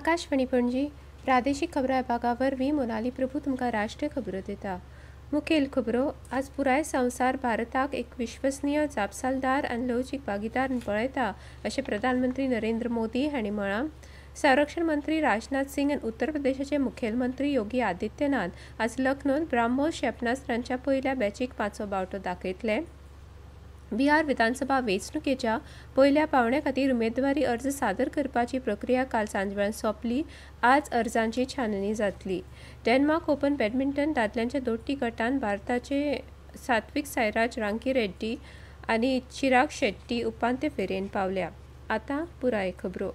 आकाशवाणी पणजी प्रादेशिक खबरां विभागावर वी मोनाली प्रभू तुमकां राष्ट्रीय खबरो दिता। मुखेल खबरो आज पुराय संवसार भारताक एक विश्वसनीय जापसालदार आनी लवचीक भागीदार पळयता अशें प्रधानमंत्री नरेंद्र मोदी हांणी म्हळां। संरक्षण मंत्री राजनाथ सिंग आनी उत्तर प्रदेशाचे मुखेलमंत्री योगी आदित्यनाथ आज लखनौत ब्राह्मोस क्षेपणास्त्रांच्या पयल्या बॅचीक 5वो बावटो दाखयतले। बिहार विधानसभा वेंचणुकेच्या पयल्या पावंड्या खातीर उमेदवारी अर्ज सादर करपाची प्रक्रिया काल सांजवेळान सोंपली। आज अर्जांची छाननी जातली। डेन्मार्क ओपन बॅडमिंटन दादल्यांच्या दोट्टी गटान भारताचे सात्विक साईराज रांकीरेड्डी आनी चिराग शेट्टी उपांत्य फेरयेन पावल्या। आतां पुराय खबरो।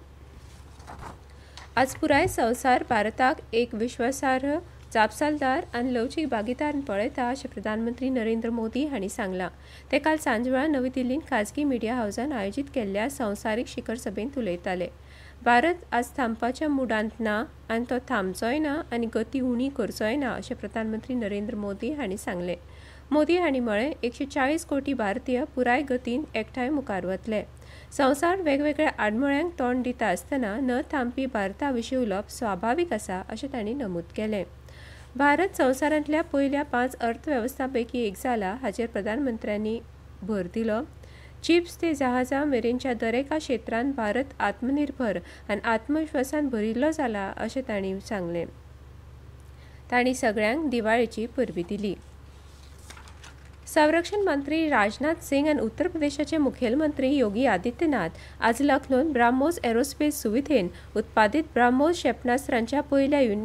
आज पुराय संवसार भारताक एक विश्वासार्ह जापसालदार आनी लवचीक भागीदार पळयता अशें प्रधानमंत्री नरेंद्र मोदी हांणी सांगलां। ते काल सांजवेळा नवी दिल्लींत खाजगी मिडिया हाऊसान आयोजीत केल्ल्या संवसारीक शिखर सभेंत उलयताले। भारत आज थांबपाच्या मुडांत ना आनी तो थांबचोय ना आनी गती उणी करचोय ना अशें प्रधानमंत्री नरेंद्र मोदी हांणी सांगलें। मोदी हांणी म्हळें 140 कोटी भारतीय पुराय गतीन एकठांय मुखार वतले। संवसार वेगवेगळ्या आडमेळ्यांक तोंड दिता आसतना न थांबपी भारता विशीं उलोवप स्वाभावीक आसा अशें तांणी नमूद केलें। भारत संवसारांतल्या पयल्या 5 अर्थवेवस्थांपैकी एक जाला हाचेर प्रधानमंत्र्यांनी भर दिलो। चिप्स ते जहाजां मेरेनच्या दरेका क्षेत्रांत भारत आत्मनिर्भर आनी आत्मविश्वासान भरिल्लो जाला अशें तांणी सांगलें। तांणी सगळ्यांक दिवाळेची परबी दिली। संरक्षण मंत्री राजनाथ सिंग आनी उत्तर प्रदेशाचे मुखेलमंत्री योगी आदित्यनाथ आज लखनौत ब्राह्मोस एरोस्पेस सुविधेन उत्पादीत ब्राह्मोस क्षेपणास्त्रांच्या पयल्या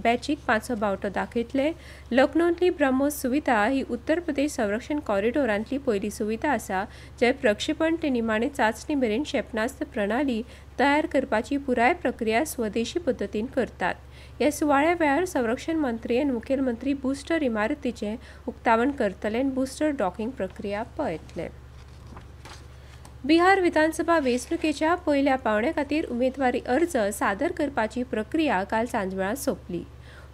बॅचीक 5वो बावटो दाखयतले। लखनौतली ब्रह्मोस सुविधा ही उत्तर प्रदेश संरक्षण कॉरिडोरांतली पयली सुविधा आसा जंय प्रक्षेपण ते निमाणे चांचणी मेरेन क्षेपणास्त्र प्रणाली तयार करपाची पुराय प्रक्रिया स्वदेशी पद्दतीन करतात। ह्या सुवाळ्या वेळार संरक्षण मंत्री आनी मुखेलमंत्री बुस्टर इमारतीचें उक्तावण करतले आनी बुस्टर डॉकिंग प्रक्रिया पळयतले। बिहार विधानसभा वेंचणुकेच्या पयल्या पावंड्या खातीर उमेदवारी अर्ज सादर करपाची प्रक्रिया काल सांजवेळा सोंपली।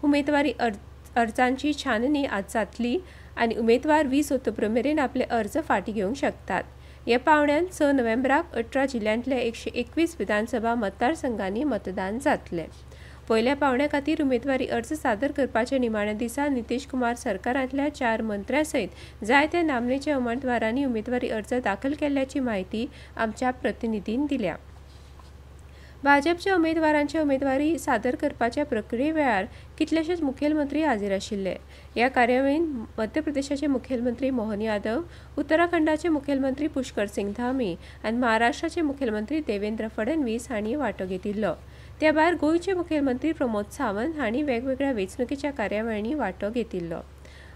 उमेदवारी अर्जांची छाननी आज जातली आनी उमेदवार 20 ऑक्टोबर मेरेन आपले अर्ज फाटीं घेवंक शकतात। ह्या पावंड्यान 6 नोव्हेंबराक 18 जिल्ल्यांतल्या 121 विधानसभा मतदारसंघांनी मतदान जातलें। पयल्या पावंड्या खातीर उमेदवारी अर्ज सादर करपाच्या निमाण्या दिसा नितीश कुमार सरकारांतल्या 4 मंत्र्यां सयत जायत्या नामनेच्या उमेदवारांनी उमेदवारी अर्ज दाखल केल्ल्याची म्हायती आमच्या प्रतिनिधीन दिल्या। भाजपच्या उमेदवारांच्या उमेदवारी सादर करपाच्या प्रक्रिये वेळार कितलेशेच मुखेलमंत्री हाजीर आशिल्ले। ह्या कार्यावळीन मध्य प्रदेशाचे मुखेलमंत्री मोहन यादव, उत्तराखंडाचे मुखेलमंत्री पुष्कर सिंग धामी आनी महाराष्ट्राचे मुखेलमंत्री देवेंद्र फडणवीस हांणी वांटो घेतिल्लो। त्या भायर गोंयचे मुखेलमंत्री प्रमोद सावंत हांणी वेगवेगळ्या वेंचणुकेच्या कार्यावळींनी वांटो घेतिल्लो।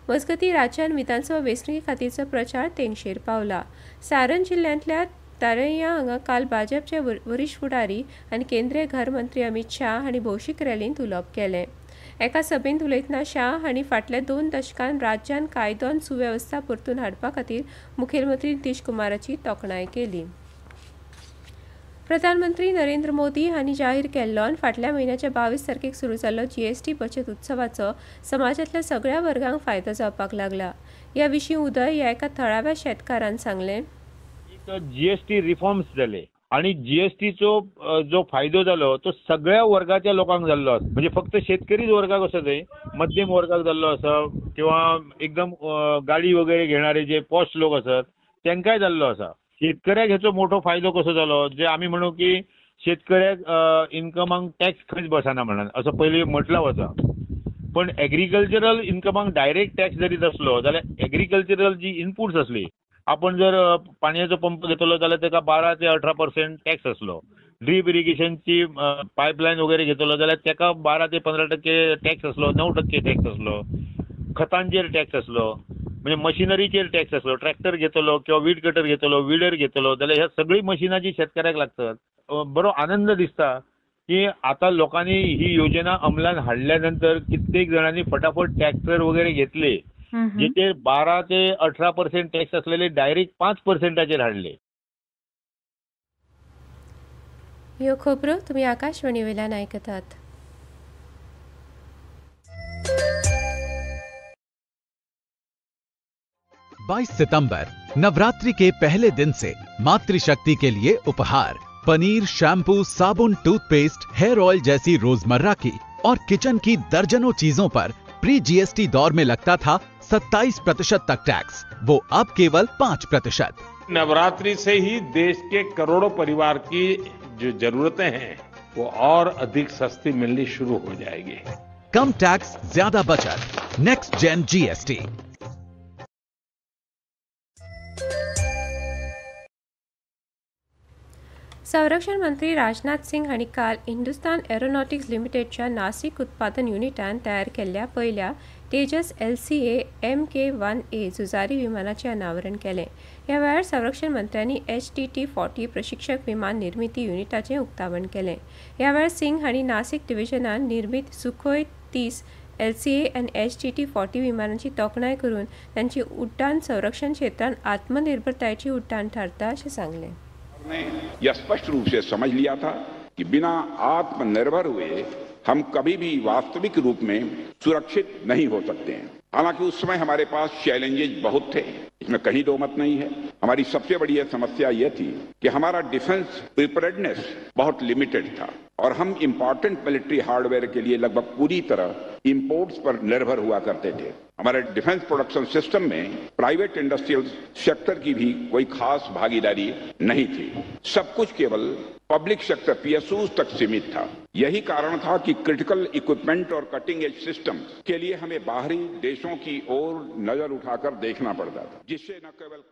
मजगतीं राज्यान विधानसभा वेंचणुके खातीरचो प्रचार तेंगशेर पावला। सारन जिल्ल्यांतल्या तारैया हांगा काल भाजपचे वरिश्ठ फुडारी आनी केंद्रीय घर मंत्री अमित शाह हांणी भौशीक रॅलींत उलोवप केलें। एका सभेंत उलयतना शाह हांणी फाटल्या 2 दशकांत राज्यान कायदो आनी सुवेवस्था परतून हाडपा खातीर मुखेलमंत्री नितीश कुमाराची तोखणाय केली। प्रधानमंत्री नरेंद्र मोदी हांणी जाहीर केल्लो आनी फाटल्या म्हयन्याच्या 22 तारखेक सुरू जाल्लो जीएसटी बचत उत्सवाचो समाजांतल्या सगळ्या वर्गांक फायदो जावपाक लागला। ह्या विशीं उदय ह्या एका थळाव्या शेतकारान सांगलें। जीएसटी रिफॉर्म्स जाले आणि जीएसटीचो जो फायदो जालो तो सगळ्या वर्गाच्या लोकांक जाल्लो आसा। म्हणजे फक्त शेतकरीच वर्गाक असो न्हय, मध्यम वर्गाक जाल्लो आसा किंवा एकदम गाडी वगैरे घेणारे जे पॉश लोक असतात तांकांय जाल्लो आसा। शेतकऱ्याक हेचो मोठो फायदो कसो जालो, जे आमी म्हणू की शेतकऱ्याक इन्कमाक टॅक्स खंयच बसना म्हणून असं पयलीं म्हटलं वता। पण एग्रीकल्चरल इन्कमाक डायरेक्ट टॅक्स जरी आसलो जाल्यार एग्रीकल्चरल जी इनपुट्स असली, आपण जर पाण्याचो पंप घेतलो जाल्यार ताका 12 ते 18% टॅक्स असलो। ड्रीप इरिगेशनची पायपलायन वगैरे घेतलो जाल्यार ताका 12 ते 15% टॅक्स असलो, 9% टॅक्स असलो। खतांचेर टॅक्स असलो, म्हणजे मशिनरीचेर टॅक्स असलो। ट्रॅक्टर घेतलो किंवा वीड कटर घेतलो, विडर घेतलो जाल्यार ह्या सगळी मशिनां जी शेतकऱ्याक लागतात। बरो आनंद दिसता की आता लोकांनी ही योजना अंमलात हाडल्यानंतर कित्येक जणांनी फटाफट ट्रॅक्टर वगैरे घेतले, जिथे 12 ते 18% टॅक्स असलेले डायरेक्ट 5%चेर हाडले। ह्यो खबरो तुम्ही आकाशवाणी वयल्यान आयकतात। 22 सितंबर नवरात्रि के पहले दिन से मातृशक्ति के लिए उपहार पनीर, शैम्पू, साबुन, टूथपेस्ट, हेयर ऑयल जैसी रोजमर्रा की और किचन की दर्जनों चीजों पर प्री जीएसटी दौर में लगता था 27% तक टैक्स, वो अब केवल 5%। नवरात्रि से ही देश के करोड़ों परिवार की जो जरूरतें हैं वो और अधिक सस्ती मिलनी शुरू हो जाएगी। कम टैक्स, ज्यादा बचत। Next gen GST. संरक्षण मंत्री राजनाथ सिंग हांणी काल हिंदुस्तान एरोनॉटिक्स लिमिटेडच्या नाशिक उत्पादन युनिटान तयार केल्ल्या पहिल्या तेजस LCA Mk1A झुजारी विमानाचे अनावरण केले। ह्या वेळार संरक्षण मंत्र्यांनी HTT-40 प्रशिक्षक विमान निर्मिती युनिटाचे उक्तावण केले। ह्या वेळार सिंग हांणी नाशिक डिव्हिजनान निर्मित सुखोय 30 LCA आणि HTT-40 विमानांची तोखणाय करून त्यांची उड्डाण संरक्षण क्षेत्रात आत्मनिर्भरतायेची उड्डाण ठरता असे सांगले। ने यह स्पष्ट रूप से समझ लिया था कि बिना आत्मनिर्भर हुए हम कभी भी वास्तविक रूप में सुरक्षित नहीं हो सकते हैं। हालांकि उस समय हमारे पास चैलेंजेस बहुत थे, इसमें कहीं दो मत नहीं है। हमारी सबसे बड़ी समस्या यह थी कि हमारा डिफेंस प्रिपेयर्डनेस बहुत लिमिटेड था और हम इंपॉर्टेंट मिलिट्री हार्डवेयर के लिए लगभग पूरी तरह इंपोर्ट्स पर निर्भर हुआ करते थे। हमारे डिफेंस प्रोडक्शन सिस्टम में प्राइवेट इंडस्ट्रियल सेक्टर की भी कोई खास भागीदारी नहीं थी। सब कुछ केवल पब्लिक सेक्टर PSUs तक सीमित था। यही कारण था कि क्रिटिकल इक्विपमेंट और कटिंग एज सिस्टम के लिए हमें बाहरी देशों की ओर नजर उठाकर देखना पड़ता था, जिससे न केवल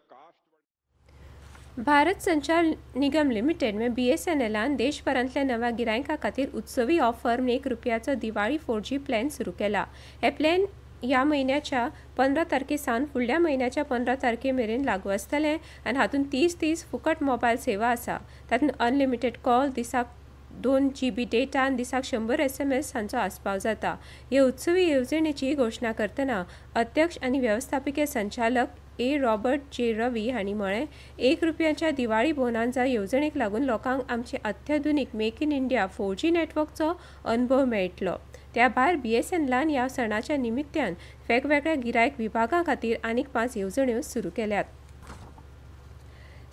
भारत संचार निगम लिमिटेड में BSNLान देशभरांतल्या नव्या गिरायकां खातीर उत्सवी ऑफर ₹1 दिवाळी 4G प्लॅन सुरू केला। हे प्लॅन या महिन्याच्या 15 तारखेसान फुडल्या महिन्याच्या 15 तारखेमेरेन लागू आसतले आणि हातूंत 30 फुकट मोबायल सेवा आसा। तातूंत अनलिमिटेड कॉल, दिसाक 2 GB डेटा आणि दिसाक 100 SMS हांचो आस्पाव जाता। ह्या उत्सवी येवजणेची घोषणा करतना अध्यक्ष आणि व्यवस्थापकीय संचालक रॉबर्ट J. रवी हांणी म्हळें, ₹1 दिवाळी बोनांजा येवजणेक लागून लोकांक आमचे अत्याधुनीक मेक इन इंडिया 4G नेटवर्कचो अनुभव मेळटलो। त्या भायर BSNLान ह्या सणाच्या निमित्यान वेगवेगळ्या गिरायक विभागां खातीर आनीक 5 येवजण्यो सुरू केल्यात।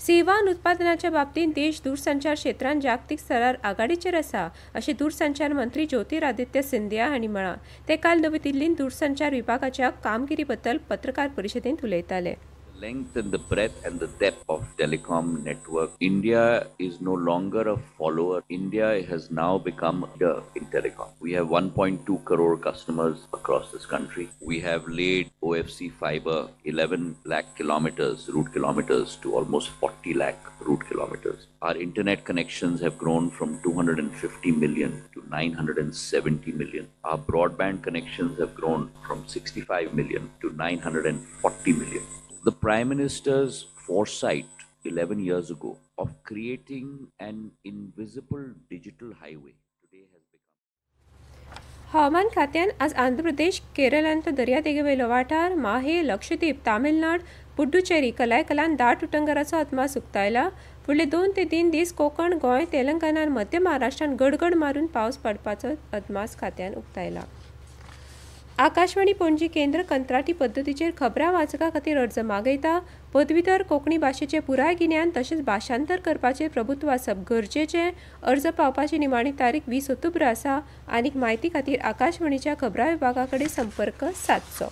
सेवा आणि उत्पादनाच्या बाबतीत देश दूरसंचार क्षेत्रात जागतिक स्तरार आघाडीचेर आसा अशें दूरसंचार मंत्री ज्योतिरादित्य सिंधिया हांणी म्हळां। ते काल नवी दिल्लींत दूरसंचार विभागाच्या कामगिरी बद्दल पत्रकार परिशदेंत उलयताले। Length and the breadth and the depth of telecom network. India is no longer a follower. India has now become a leader in telecom. We have 1.2 crore customers across this country. We have laid OFC fiber 11 lakh kilometers, route kilometers, to almost 40 lakh route kilometers. Our internet connections have grown from 250 million to 970 million. Our broadband connections have grown from 65 million to 940 million. The Prime Minister's foresight 11 years ago of creating an invisible digital highway today has become. हवामान खात्यान आज आंध्र प्रदेश, केरळांत दर्यादेगेवयलो वाठार, माहे, लक्षद्वीप, तामिळनाड, पुडुचेरी, कलायकलान दाट उटंगराचो अदमास उक्तायला। फुडले 2 ते 3 दीस कोकण, गोंय, तेलंगणा आनी मध्य महाराष्ट्रात गडगड मारून पावस पडपाचो अदमास खात्यान उक्तायला। आकाशवाणी पणजी केंद्र कंत्राटी पद्दतीचेर खबरां वाचकां खातीर अर्ज मागयता। पदवीधर कोंकणी भाशेचें पुराय गिन्यान तशेंच भाशांतर करपाचेर प्रभुत्व आसप गरजेचें। अर्ज पावपाची निमाणी तारीख 20 ऑक्टोबर आसा। आनीक म्हायती खातीर आकाशवाणीच्या खबरां विभागा कडेन संपर्क सादचो।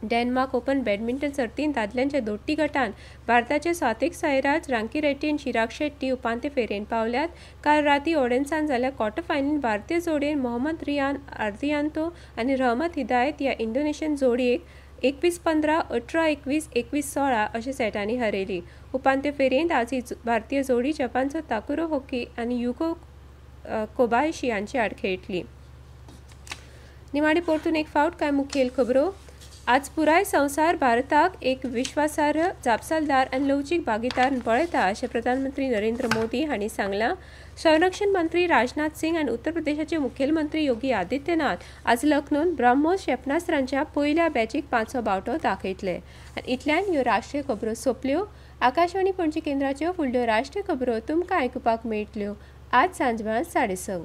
डेन्मार्क ओपन बॅडमिंटन सर्तींत दादल्यांच्या दोट्टी गटांत भारताचे सात्विक साईराज, रांकीरेड्डी आनी चिराग शेट्टी उपांत्य फेरयेंत पावल्यात। काल रातीं ओडेन्सान जाल्ल्या क्वॉर्टर फायनलींत भारतीय जोडयेन मोहम्मद रियान आर्दियान्तो आनी रहमत हिदायत ह्या इंडोनेशियन जोडयेक 21-15, 18-21, 21-16 अशा सेटांनी हरयली। उपांत्य फेरयेंत आज ही भारतीय जोडी जपानचो ताकुरो होकी आनी युगो कोबायाशी हांचे आड खेळटली। निमाणे परतून एक फावट कांय मुखेल खबरो। आज पुराय संवसार भारताक एक विश्वासार्ह, जापसालदार आनी लवचीक भागीदार पळयता अशें प्रधानमंत्री नरेंद्र मोदी हांणी सांगलां। संरक्षण मंत्री राजनाथ सिंग आनी उत्तर प्रदेशाचे मुखेलमंत्री योगी आदित्यनाथ आज लखनौत ब्रह्मोस क्षेपणास्त्रांच्या पयल्या बॅचीक 5वो बावटो दाखयतले। आनी इतल्यान ह्यो राष्ट्रीय खबरो सोंपल्यो। आकाशवाणी पणजी केंद्राच्यो फुडल्यो राष्ट्रीय खबरो तुमकां आयकुपाक मेळटल्यो आज सांजवेळा 6:30।